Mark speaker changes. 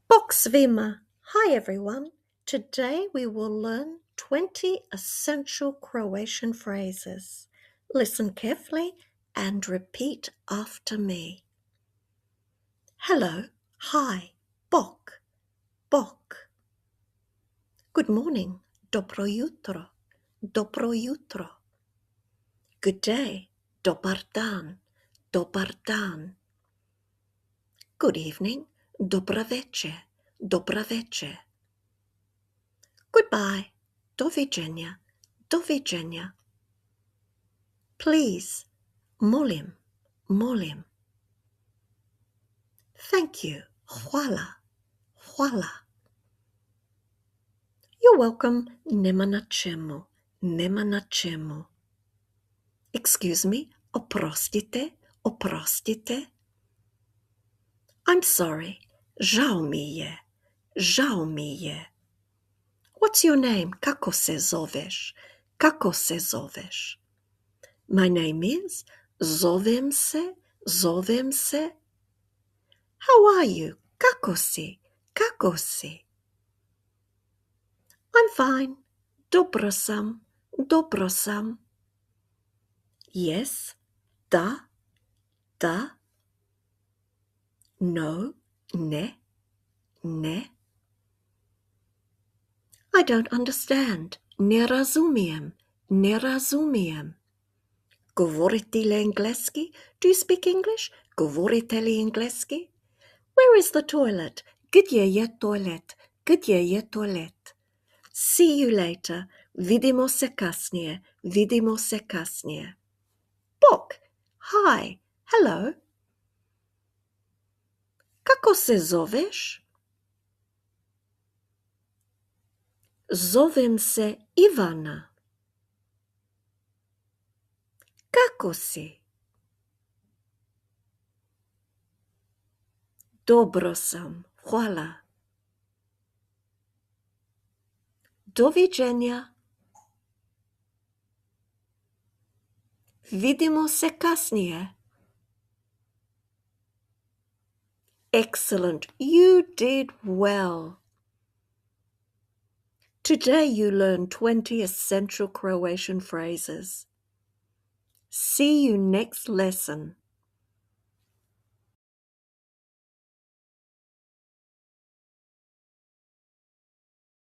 Speaker 1: Bok svima. Hi everyone. Today we will learn 20 essential Croatian phrases. Listen carefully and repeat after me. Hello, hi, bok, bok. Good morning, dobro jutro, dobro jutro. Good day, dobar dan, dobar dan. Good evening, dobra večer, dobra večer. Goodbye, do viđenja, do viđenja. Please, molim, molim. Thank you, hvala, hvala. You're welcome, nema na čemu, nema na čemu. Excuse me, oprostite, oprostite. I'm sorry, žao mi je, žao mi je. What's your name? Kako se zoveš? Kako se zoveš? My name is, zovem se, zovem se. How are you? Kako si? Kako si? I'm fine. Dobro sam, dobro sam. Yes, da, da. No, ne, ne. I don't understand. Ne razumijem, ne razumijem. Govorite li engleski? Do you speak English? Govorite li engleski? Where is the toilet? Gdje je toilet? Gdje je toilet? See you later. Vidimo se kasnije. Vidimo se kasnije. Bok. Hi. Hello. Kako se zoveš? Zovem se Ivana. Kako si? Dobro sam. Hvala. Doviđenja. Vidimo se kasnije. Excellent. You did well. Today you learned 20 essential Croatian phrases. See you next lesson.